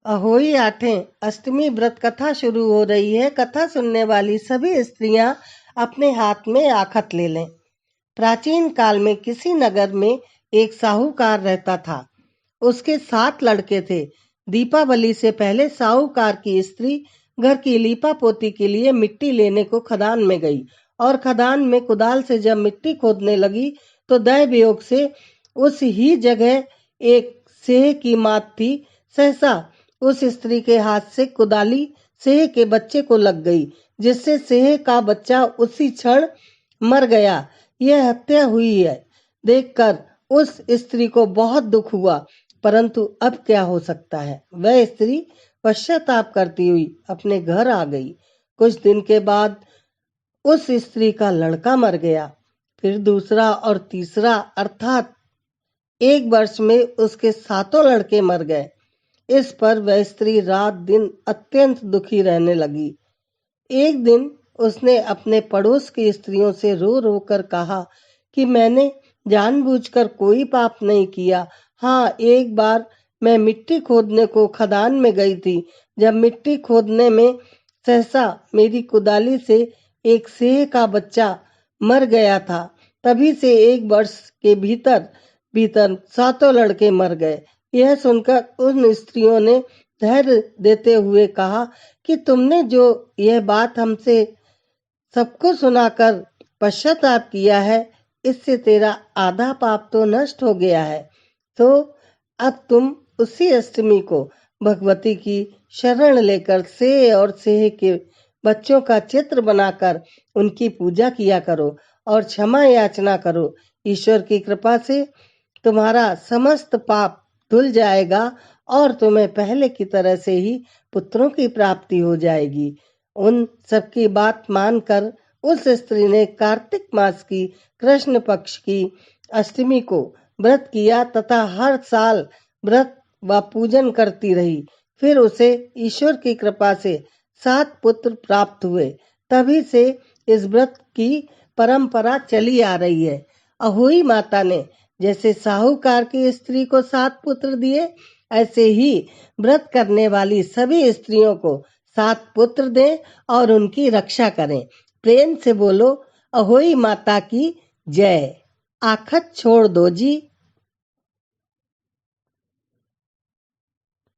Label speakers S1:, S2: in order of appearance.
S1: अहोई आठें अष्टमी व्रत कथा शुरू हो रही है। कथा सुनने वाली सभी स्त्रियां अपने हाथ में आखत ले लें। प्राचीन काल में किसी नगर में एक साहूकार रहता था। उसके 7 लड़के थे। दीपावली से पहले साहूकार की स्त्री घर की लीपा पोती के लिए मिट्टी लेने को खदान में गई और खदान में कुदाल से जब मिट्टी खोदने लगी तो दैव वियोग से उस ही जगह एक सेह की मात थी। सहसा उस स्त्री के हाथ से कुदाली सेह के बच्चे को लग गई, जिससे सेह का बच्चा उसी क्षण मर गया। यह हत्या हुई है देखकर उस स्त्री को बहुत दुख हुआ, परंतु अब क्या हो सकता है। वह स्त्री पश्चाताप करती हुई अपने घर आ गई। कुछ दिन के बाद उस स्त्री का लड़का मर गया, फिर दूसरा और तीसरा, अर्थात 1 वर्ष में उसके 7 लड़के मर गए। इस पर वह स्त्री रात दिन अत्यंत दुखी रहने लगी। एक दिन उसने अपने पड़ोस की स्त्रियों से रो रो कर कहा कि मैंने जानबूझकर कोई पाप नहीं किया। हाँ, एक बार मैं मिट्टी खोदने को खदान में गई थी। जब मिट्टी खोदने में सहसा मेरी कुदाली से एक सेह का बच्चा मर गया था। तभी से 1 वर्ष के भीतर भीतर 7 लड़के मर गए। यह सुनकर उन स्त्रियों ने धैर्य देते हुए कहा कि तुमने जो यह बात हमसे सबको सुनाकर पश्चाताप किया है, इससे तेरा आधा पाप तो नष्ट हो गया है। तो अब तुम उसी अष्टमी को भगवती की शरण लेकर सेह और सेह के बच्चों का चित्र बनाकर उनकी पूजा किया करो और क्षमा याचना करो। ईश्वर की कृपा से तुम्हारा समस्त पाप धुल जाएगा और तुम्हें पहले की तरह से ही पुत्रों की प्राप्ति हो जाएगी। उन सबकी बात मानकर उस स्त्री ने कार्तिक मास की कृष्ण पक्ष की अष्टमी को व्रत किया तथा हर साल व्रत व पूजन करती रही। फिर उसे ईश्वर की कृपा से 7 पुत्र प्राप्त हुए। तभी से इस व्रत की परंपरा चली आ रही है। अहोई माता ने जैसे साहूकार की स्त्री को 7 पुत्र दिए, ऐसे ही व्रत करने वाली सभी स्त्रियों को 7 पुत्र दें और उनकी रक्षा करें। प्रेम से बोलो, अहोई माता की जय। आखत छोड़ दो जी।